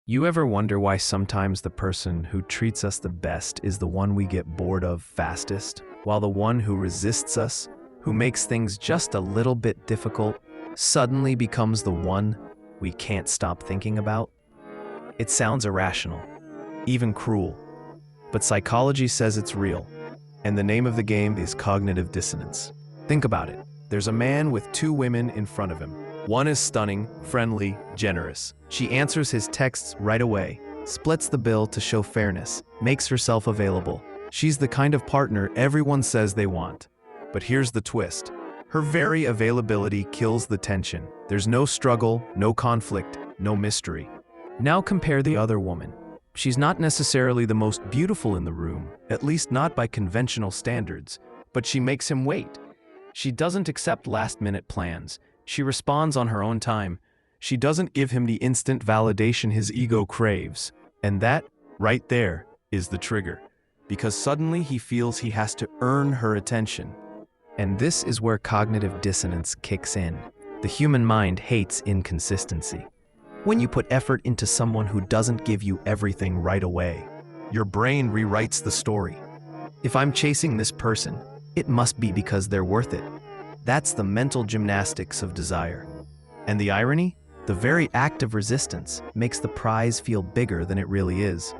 You ever wonder why sometimes the person who treats us the best is the one we get bored of fastest, while the one who resists us, who makes things just a little bit difficult, suddenly becomes the one we can't stop thinking about? It sounds irrational, even cruel, but psychology says it's real, and the name of the game is cognitive dissonance. Think about it. There's a man with two women in front of him. One is stunning, friendly, generous. She answers his texts right away, splits the bill to show fairness, makes herself available. She's the kind of partner everyone says they want. But here's the twist. Her very availability kills the tension. There's no struggle, no conflict, no mystery. Now compare the other woman. She's not necessarily the most beautiful in the room, at least not by conventional standards, but she makes him wait. She doesn't accept last-minute plans. She responds on her own time. She doesn't give him the instant validation his ego craves. And that, right there, is the trigger. Because suddenly he feels he has to earn her attention. And this is where cognitive dissonance kicks in. The human mind hates inconsistency. When you put effort into someone who doesn't give you everything right away, your brain rewrites the story. If I'm chasing this person, it must be because they're worth it. That's the mental gymnastics of desire. And the irony? The very act of resistance makes the prize feel bigger than it really is.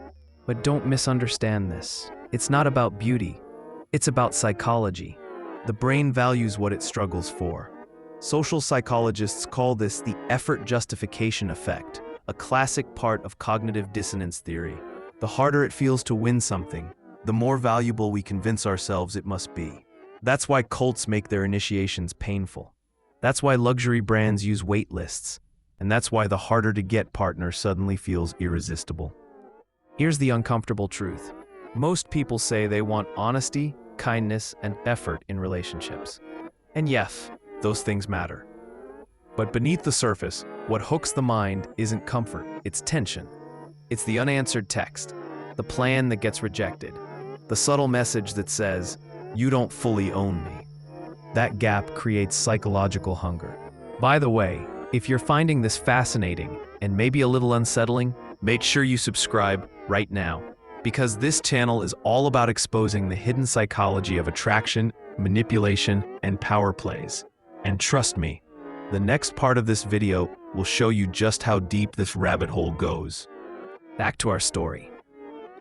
But don't misunderstand this. It's not about beauty. It's about psychology. The brain values what it struggles for. Social psychologists call this the effort justification effect, a classic part of cognitive dissonance theory. The harder it feels to win something, the more valuable we convince ourselves it must be. That's why cults make their initiations painful. That's why luxury brands use wait lists. And that's why the harder-to-get partner suddenly feels irresistible. Here's the uncomfortable truth. Most people say they want honesty, kindness, and effort in relationships. And yes, those things matter. But beneath the surface, what hooks the mind isn't comfort, it's tension. It's the unanswered text, the plan that gets rejected, the subtle message that says, "You don't fully own me." That gap creates psychological hunger. By the way, if you're finding this fascinating and maybe a little unsettling, make sure you subscribe right now, because this channel is all about exposing the hidden psychology of attraction, manipulation, and power plays. And trust me, the next part of this video will show you just how deep this rabbit hole goes. Back to our story.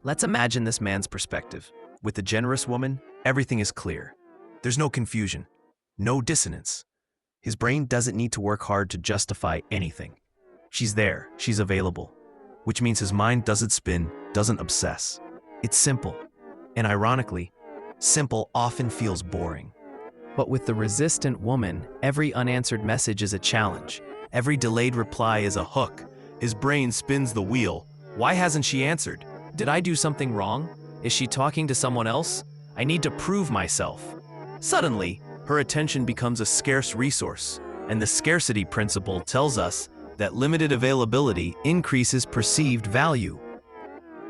Let's imagine this man's perspective. With the generous woman, everything is clear. There's no confusion, no dissonance. His brain doesn't need to work hard to justify anything. She's there, she's available, which means his mind doesn't spin, doesn't obsess. It's simple. And ironically, simple often feels boring. But with the resistant woman, every unanswered message is a challenge. Every delayed reply is a hook. His brain spins the wheel. Why hasn't she answered? Did I do something wrong? Is she talking to someone else? I need to prove myself. Suddenly, her attention becomes a scarce resource, and the scarcity principle tells us that limited availability increases perceived value.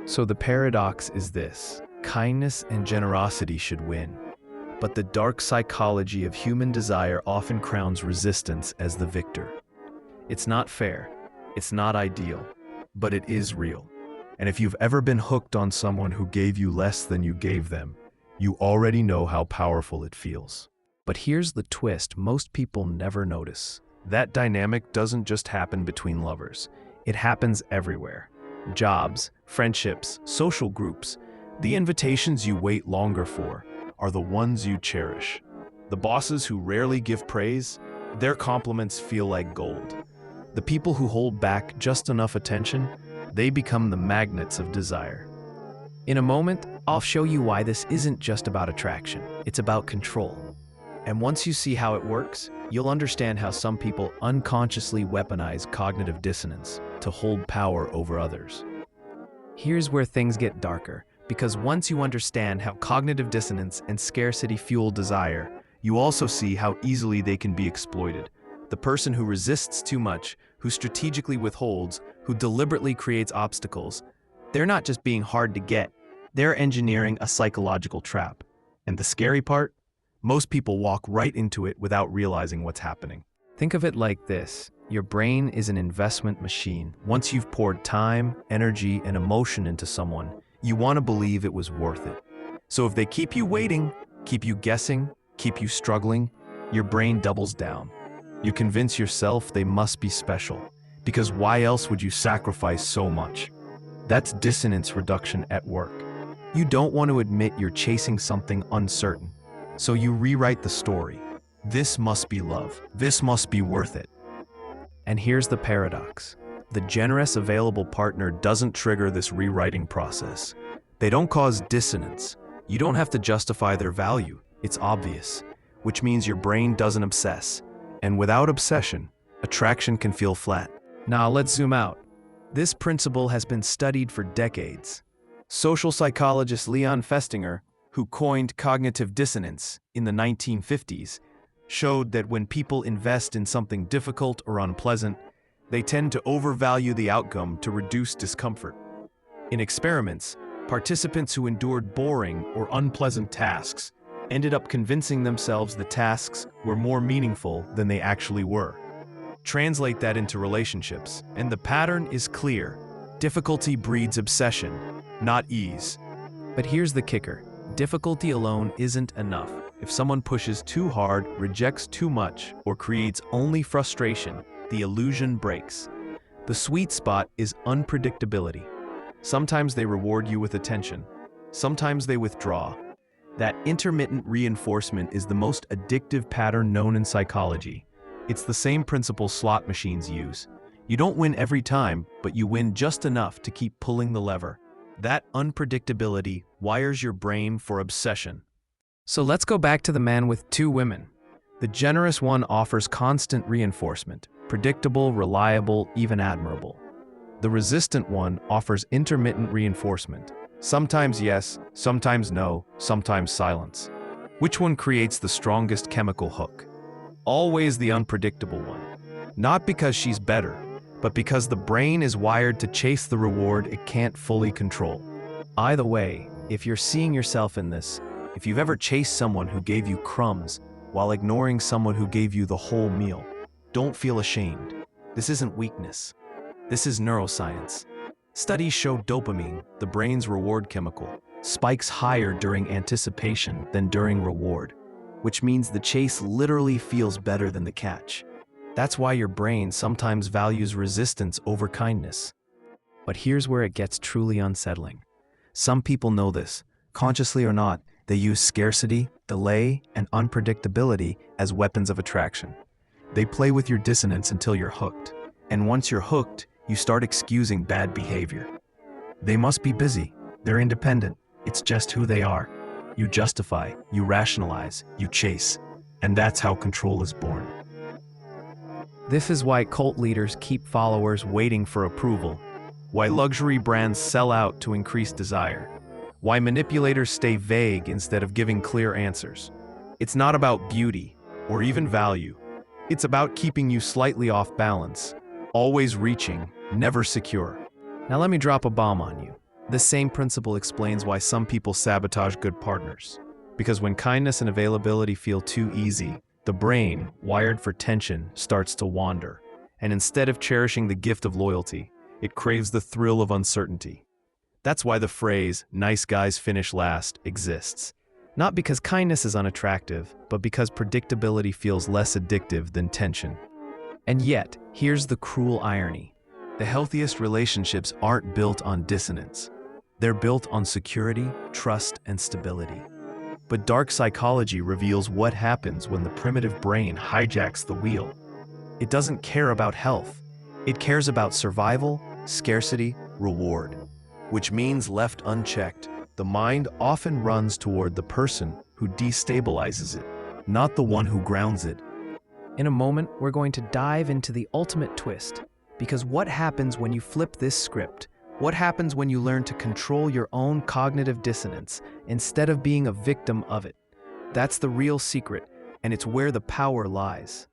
So the paradox is this: kindness and generosity should win. But the dark psychology of human desire often crowns resistance as the victor. It's not fair, it's not ideal, but it is real. And if you've ever been hooked on someone who gave you less than you gave them, you already know how powerful it feels. But here's the twist most people never notice. That dynamic doesn't just happen between lovers. It happens everywhere. Jobs, friendships, social groups. The invitations you wait longer for are the ones you cherish. The bosses who rarely give praise, their compliments feel like gold. The people who hold back just enough attention, they become the magnets of desire. In a moment, I'll show you why this isn't just about attraction, it's about control. And once you see how it works, you'll understand how some people unconsciously weaponize cognitive dissonance to hold power over others. Here's where things get darker, because once you understand how cognitive dissonance and scarcity fuel desire, you also see how easily they can be exploited. The person who resists too much, who strategically withholds, who deliberately creates obstacles, they're not just being hard to get, they're engineering a psychological trap. And the scary part? Most people walk right into it without realizing what's happening. Think of it like this. Your brain is an investment machine. Once you've poured time, energy, and emotion into someone, you want to believe it was worth it. So if they keep you waiting, keep you guessing, keep you struggling, your brain doubles down. You convince yourself they must be special, because why else would you sacrifice so much? That's dissonance reduction at work. You don't want to admit you're chasing something uncertain, so you rewrite the story. This must be love. This must be worth it. And here's the paradox. The generous, available partner doesn't trigger this rewriting process. They don't cause dissonance. You don't have to justify their value. It's obvious, which means your brain doesn't obsess. And without obsession, attraction can feel flat. Now let's zoom out. This principle has been studied for decades. Social psychologist Leon Festinger, who coined cognitive dissonance in the 1950s, showed that when people invest in something difficult or unpleasant, they tend to overvalue the outcome to reduce discomfort. In experiments, participants who endured boring or unpleasant tasks ended up convincing themselves the tasks were more meaningful than they actually were. Translate that into relationships, and the pattern is clear. Difficulty breeds obsession, not ease. But here's the kicker. Difficulty alone isn't enough. If someone pushes too hard, rejects too much, or creates only frustration, the illusion breaks. The sweet spot is unpredictability. Sometimes they reward you with attention. Sometimes they withdraw. That intermittent reinforcement is the most addictive pattern known in psychology. It's the same principle slot machines use. You don't win every time, but you win just enough to keep pulling the lever. That unpredictability wires your brain for obsession. So let's go back to the man with two women. The generous one offers constant reinforcement, predictable, reliable, even admirable. The resistant one offers intermittent reinforcement. Sometimes yes, sometimes no, sometimes silence. Which one creates the strongest chemical hook? Always the unpredictable one. Not because she's better, but because the brain is wired to chase the reward it can't fully control. Either way, if you're seeing yourself in this, if you've ever chased someone who gave you crumbs while ignoring someone who gave you the whole meal, don't feel ashamed. This isn't weakness. This is neuroscience. Studies show dopamine, the brain's reward chemical, spikes higher during anticipation than during reward, which means the chase literally feels better than the catch. That's why your brain sometimes values resistance over kindness. But here's where it gets truly unsettling. Some people know this. Consciously or not, they use scarcity, delay, and unpredictability as weapons of attraction. They play with your dissonance until you're hooked. And once you're hooked, you start excusing bad behavior. They must be busy. They're independent. It's just who they are. You justify, you rationalize, you chase. And that's how control is born. This is why cult leaders keep followers waiting for approval. Why luxury brands sell out to increase desire. Why manipulators stay vague instead of giving clear answers. It's not about beauty or even value. It's about keeping you slightly off balance, always reaching, never secure. Now let me drop a bomb on you. This same principle explains why some people sabotage good partners. Because when kindness and availability feel too easy, the brain, wired for tension, starts to wander. And instead of cherishing the gift of loyalty, it craves the thrill of uncertainty. That's why the phrase, "nice guys finish last," exists. Not because kindness is unattractive, but because predictability feels less addictive than tension. And yet, here's the cruel irony. The healthiest relationships aren't built on dissonance. They're built on security, trust, and stability. But dark psychology reveals what happens when the primitive brain hijacks the wheel. It doesn't care about health. It cares about survival, scarcity, reward. Which means left unchecked, the mind often runs toward the person who destabilizes it, not the one who grounds it. In a moment, we're going to dive into the ultimate twist. Because what happens when you flip this script? What happens when you learn to control your own cognitive dissonance instead of being a victim of it? That's the real secret, and it's where the power lies.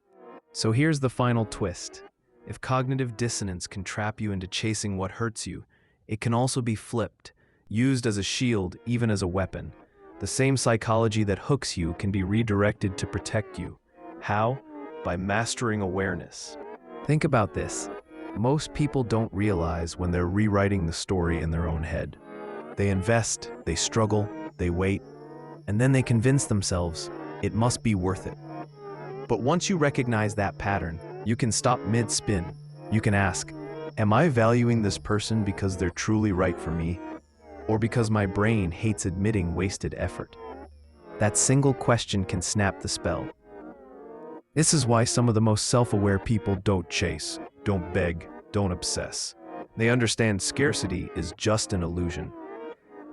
So here's the final twist. If cognitive dissonance can trap you into chasing what hurts you, it can also be flipped, used as a shield, even as a weapon. The same psychology that hooks you can be redirected to protect you. How? by mastering awareness. Think about this. Most people don't realize when they're rewriting the story in their own head. They invest, they struggle, they wait, and then they convince themselves it must be worth it. But once you recognize that pattern, you can stop mid-spin. You can ask, am I valuing this person because they're truly right for me, or because my brain hates admitting wasted effort? That single question can snap the spell. This is why some of the most self-aware people don't chase, don't beg, don't obsess. They understand scarcity is just an illusion.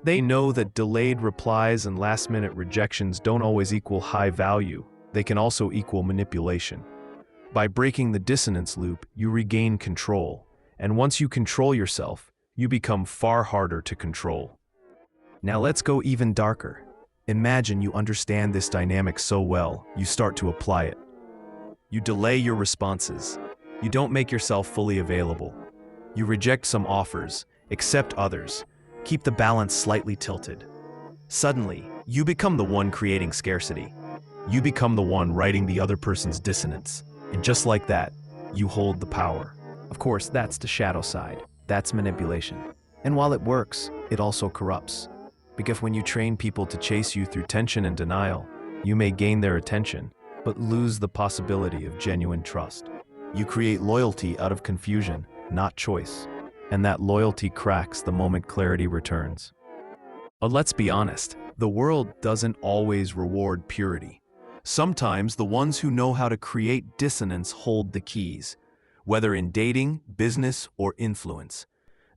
They know that delayed replies and last-minute rejections don't always equal high value. They can also equal manipulation. By breaking the dissonance loop, you regain control. And once you control yourself, you become far harder to control. Now let's go even darker. Imagine you understand this dynamic so well, you start to apply it. You delay your responses. You don't make yourself fully available. You reject some offers, accept others, keep the balance slightly tilted. Suddenly, you become the one creating scarcity. You become the one writing the other person's dissonance. And just like that, you hold the power. Of course, that's the shadow side. That's manipulation. And while it works, it also corrupts. Because when you train people to chase you through tension and denial, you may gain their attention, but lose the possibility of genuine trust. You create loyalty out of confusion, not choice. And that loyalty cracks the moment clarity returns. But let's be honest, the world doesn't always reward purity. Sometimes the ones who know how to create dissonance hold the keys, whether in dating, business, or influence.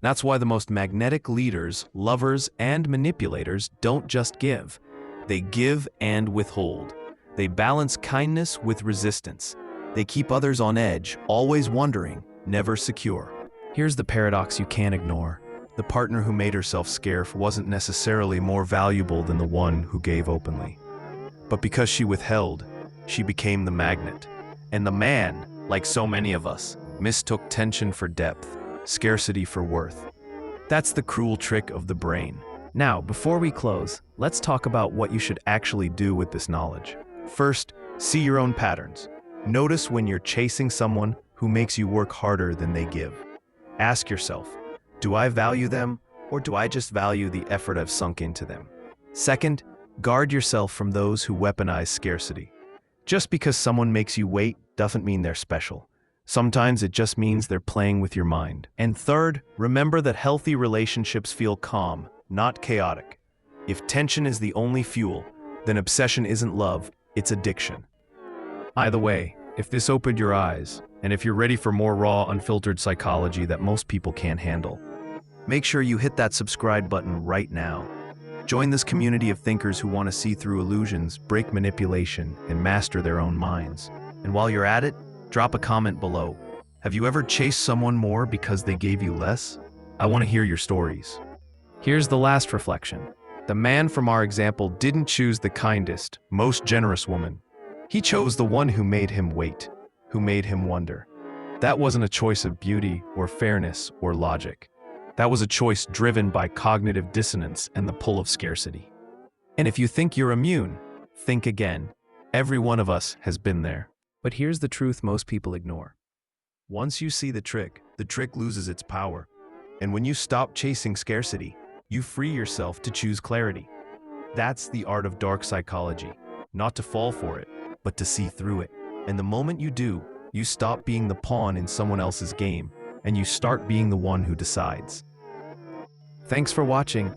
That's why the most magnetic leaders, lovers, and manipulators don't just give. They give and withhold. They balance kindness with resistance. They keep others on edge, always wondering, never secure. Here's the paradox you can't ignore. The partner who made herself scarce wasn't necessarily more valuable than the one who gave openly. But because she withheld, she became the magnet. And the man, like so many of us, mistook tension for depth, scarcity for worth. That's the cruel trick of the brain. Now, before we close, let's talk about what you should actually do with this knowledge. First, see your own patterns. Notice when you're chasing someone who makes you work harder than they give. Ask yourself, do I value them, or do I just value the effort I've sunk into them? Second, guard yourself from those who weaponize scarcity. Just because someone makes you wait doesn't mean they're special. Sometimes it just means they're playing with your mind. And third, remember that healthy relationships feel calm, not chaotic. If tension is the only fuel, then obsession isn't love, it's addiction. Either way, if this opened your eyes, and if you're ready for more raw, unfiltered psychology that most people can't handle, make sure you hit that subscribe button right now. Join this community of thinkers who want to see through illusions, break manipulation, and master their own minds. And while you're at it, drop a comment below. Have you ever chased someone more because they gave you less? I want to hear your stories. Here's the last reflection. The man from our example didn't choose the kindest, most generous woman. He chose the one who made him wait, who made him wonder. That wasn't a choice of beauty or fairness or logic. That was a choice driven by cognitive dissonance and the pull of scarcity. And if you think you're immune, think again. Every one of us has been there. But here's the truth most people ignore. Once you see the trick loses its power. And when you stop chasing scarcity, you free yourself to choose clarity. That's the art of dark psychology. Not to fall for it, but to see through it. And the moment you do, you stop being the pawn in someone else's game, and you start being the one who decides. Thanks for watching.